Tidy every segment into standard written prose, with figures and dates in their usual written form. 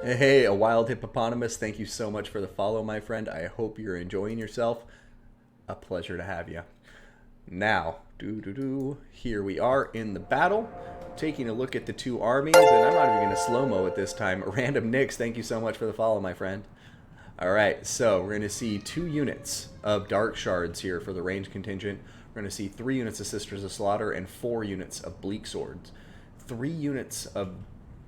Hey, a wild hippopotamus, thank you so much for the follow, my friend. I hope you're enjoying yourself. A pleasure to have you. Now, here we are in the battle, taking a look at the two armies, and I'm not even going to slow-mo at this time. Random Nix, thank you so much for the follow, my friend. Alright, so we're going to see 2 units of Dark Shards here for the range contingent. We're going to see 3 units of Sisters of Slaughter and 4 units of Bleak Swords. 3 units of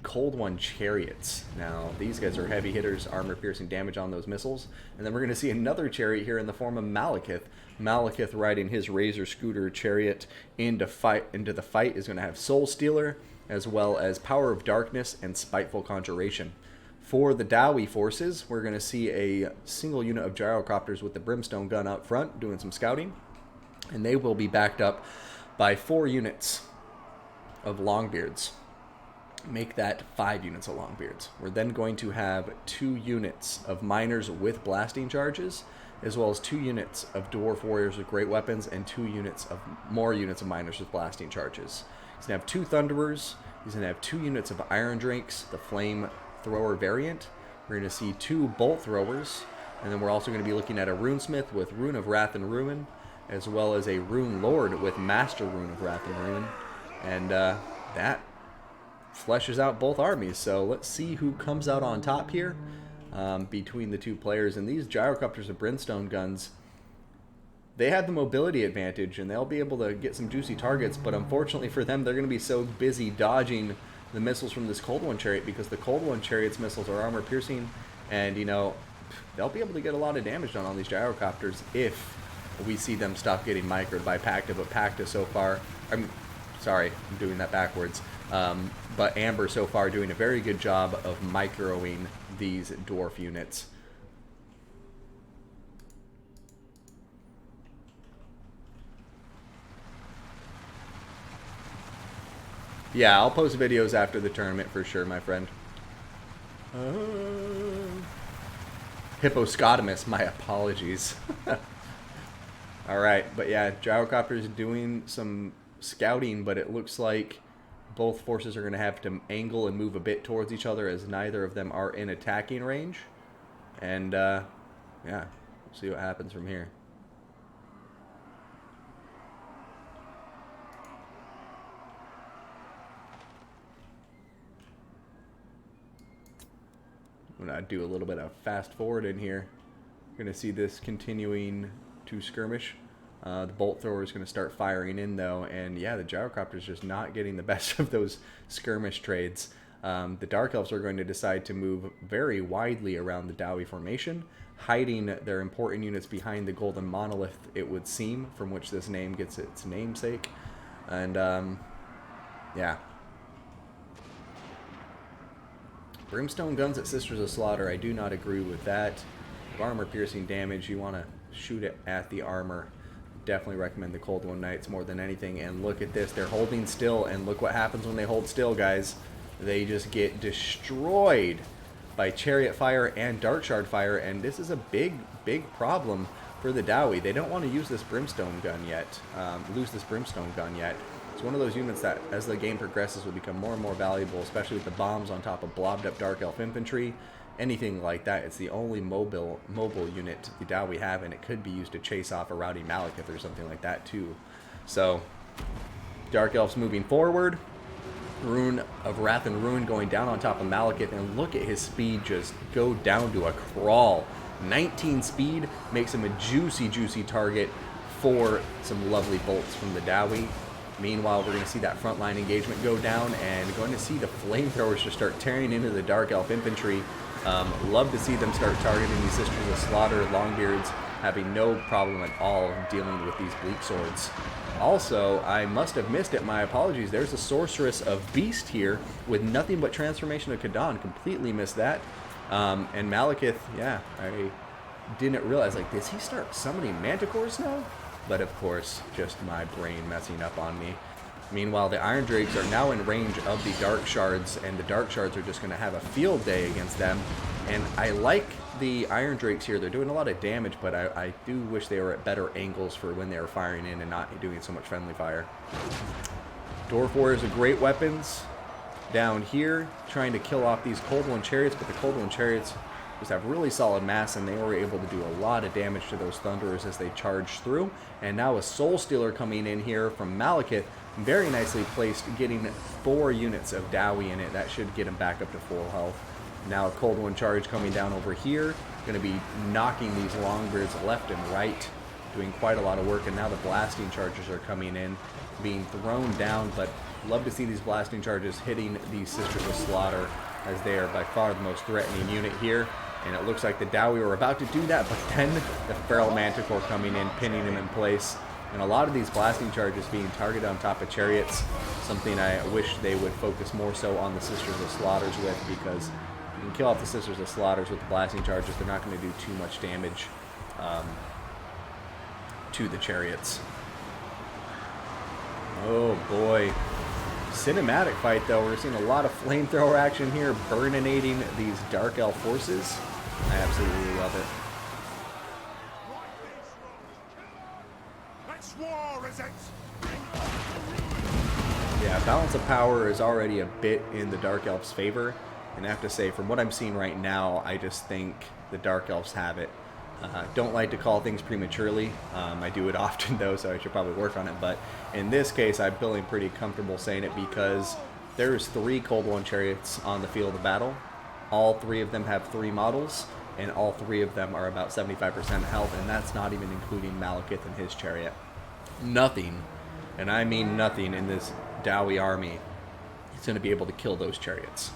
Cold One Chariots. Now, these guys are heavy hitters, armor-piercing damage on those missiles. And then we're going to see another chariot here in the form of Malekith. Malekith riding his Razor Scooter chariot into the fight is going to have Soul Stealer, as well as Power of Darkness and Spiteful Conjuration. For the Dowie forces, we're going to see a single unit of gyrocopters with the Brimstone gun up front doing some scouting. And they will be backed up by 4 units of Longbeards. Make that 5 units of Longbeards. We're then going to have 2 units of Miners with blasting charges, as well as 2 units of Dwarf Warriors with great weapons, and 2 units of Miners with blasting charges. He's going to have 2 Thunderers. He's going to have 2 units of Iron Drakes, the Flame Thrower variant. We're going to see 2 Bolt Throwers, and then we're also going to be looking at a Runesmith with Rune of Wrath and Ruin, as well as a Rune Lord with Master Rune of Wrath and Ruin. And that fleshes out both armies. So let's see who comes out on top here between the 2 players. And these gyrocopters of Brimstone guns, they have the mobility advantage, and they'll be able to get some juicy targets. But unfortunately for them, they're going to be so busy dodging the missiles from this Cold One chariot, because the Cold One chariot's missiles are armor piercing, and you know, they'll be able to get a lot of damage done on these gyrocopters if we see them stop getting microed by Pacta. But Pacta so far, I'm doing that backwards. But Amber so far doing a very good job of microing these dwarf units. Yeah, I'll post videos after the tournament for sure, my friend. Hipposcotamus, my apologies. Alright, but yeah, gyrocopters doing some scouting, but it looks like both forces are going to have to angle and move a bit towards each other, as neither of them are in attacking range. And yeah, we'll see what happens from here. I'm going to do a little bit of fast forward in here. We're going to see this continuing to skirmish. The bolt thrower is going to start firing in, though, and yeah, the gyrocopter's just not getting the best of those skirmish trades. The Dark Elves are going to decide to move very widely around the Dowie formation, hiding their important units behind the Golden Monolith, it would seem, from which this name gets its namesake. And yeah. Brimstone guns at Sisters of Slaughter, I do not agree with that. Armor-piercing damage, you want to shoot it at the armor. Definitely recommend the Cold One Knights more than anything. And look at this, they're holding still, and look what happens when they hold still, guys. They just get destroyed by Chariot Fire and Dark Shard Fire, and this is a big problem for the Dowie. They don't want to use this Brimstone gun yet, It's one of those units that, as the game progresses, will become more and more valuable, especially with the bombs on top of blobbed up Dark Elf infantry. Anything like that. It's the only mobile unit the Dowie have, and it could be used to chase off a rowdy Malekith or something like that too. So, Dark Elves moving forward. Rune of Wrath and Ruin going down on top of Malekith, and look at his speed just go down to a crawl. 19 speed makes him a juicy target for some lovely bolts from the Dowie. Meanwhile, we're going to see that frontline engagement go down, and going to see the flamethrowers just start tearing into the Dark Elf infantry. Love to see them start targeting these Sisters of Slaughter, Longbeards, having no problem at all dealing with these Bleak Swords. Also, I must have missed it, my apologies, there's a Sorceress of Beast here with nothing but Transformation of Kadan, completely missed that. And Malekith, yeah, I didn't realize, like, does he start summoning Manticores now? But of course, just my brain messing up on me. Meanwhile, the Iron Drakes are now in range of the Dark Shards, and the Dark Shards are just going to have a field day against them. And I like the Iron Drakes here. They're doing a lot of damage, but I do wish they were at better angles for when they were firing in and not doing so much friendly fire. Dwarf Warriors are great weapons. down here trying to kill off these Cold One Chariots, but the Cold One Chariots just have really solid mass, and they were able to do a lot of damage to those Thunderers as they charged through. And now a Soul Stealer coming in here from Malekith, very nicely placed, getting 4 units of Dowie in it. That should get him back up to full health. Now a Cold One Charge coming down over here, going to be knocking these Longbeards left and right, doing quite a lot of work. And now the Blasting Charges are coming in, being thrown down, but love to see these Blasting Charges hitting these Sisters of Slaughter, as they are by far the most threatening unit here. And it looks like the Dowie were about to do that, but then the Feral Manticore coming in, pinning him in place. And a lot of these Blasting Charges being targeted on top of Chariots, something I wish they would focus more so on the Sisters of Slaughters with, because you can kill off the Sisters of Slaughters with the Blasting Charges. They're not going to do too much damage to the Chariots. Oh boy. Cinematic fight though. We're seeing a lot of flamethrower action here, burninating these Dark Elf forces. I absolutely love it. Yeah, balance of power is already a bit in the Dark Elf's favor. And I have to say, from what I'm seeing right now, I just think the Dark Elves have it. Don't like to call things prematurely. I do it often though, so I should probably work on it. But in this case, I'm feeling pretty comfortable saying it because there's 3 Cold One Chariots on the field of battle. All 3 of them have 3 models, and all 3 of them are about 75% health, and that's not even including Malekith and his chariot. Nothing, and I mean nothing, in this Dowie army is going to be able to kill those chariots.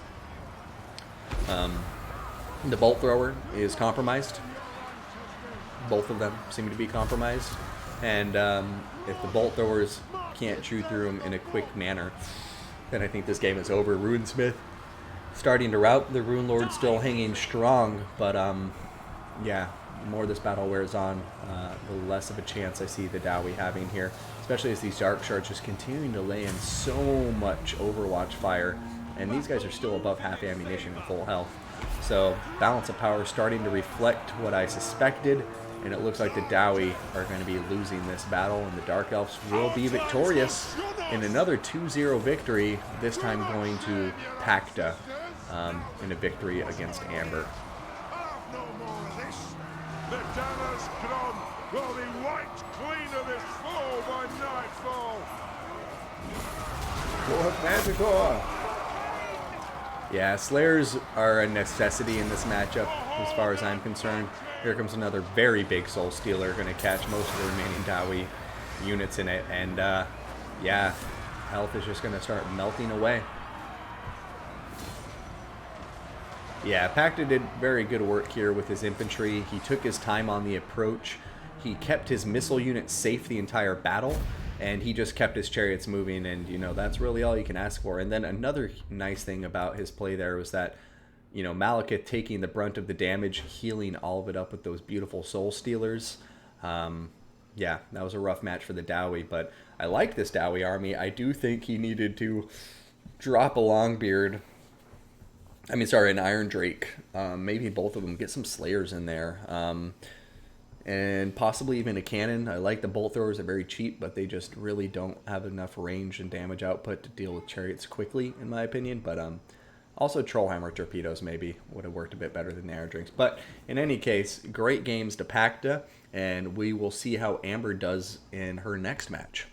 The Bolt Thrower is compromised. Both of them seem to be compromised. And if the Bolt Throwers can't chew through them in a quick manner, then I think this game is over. Runesmith starting to rout. The Rune Lord still hanging strong. But yeah, the more this battle wears on, the less of a chance I see the Dowie having here. Especially as these Dark Shards just continuing to lay in so much Overwatch fire. And these guys are still above half ammunition and full health. So balance of power starting to reflect what I suspected. And it looks like the Dowie are going to be losing this battle, and the Dark Elves will be victorious in another 2-0 victory, this time going to Pacta in a victory against Amber. No more of this. The Dammer's Gron will be wiped clean of this foe by nightfall. Manticore! Yeah, Slayers are a necessity in this matchup, as far as I'm concerned. Here comes another very big Soul Stealer, going to catch most of the remaining Dowie units in it. And yeah, health is just going to start melting away. Yeah, Pacta did very good work here with his infantry. He took his time on the approach. He kept his missile unit safe the entire battle. And he just kept his chariots moving, and, you know, that's really all you can ask for. And then another nice thing about his play there was that, you know, Malekith taking the brunt of the damage, healing all of it up with those beautiful Soul Stealers. Yeah, that was a rough match for the Dowie, but I like this Dowie army. I do think he needed to drop a Longbeard. I mean, sorry, an Iron Drake. Maybe both of them. Get some Slayers in there. And possibly even a cannon. I like the Bolt Throwers. They're very cheap, but they just really don't have enough range and damage output to deal with chariots quickly, in my opinion. But also Trollhammer torpedoes maybe would have worked a bit better than the Iron Drakes. But in any case, great games to Pacta, and we will see how Amber does in her next match.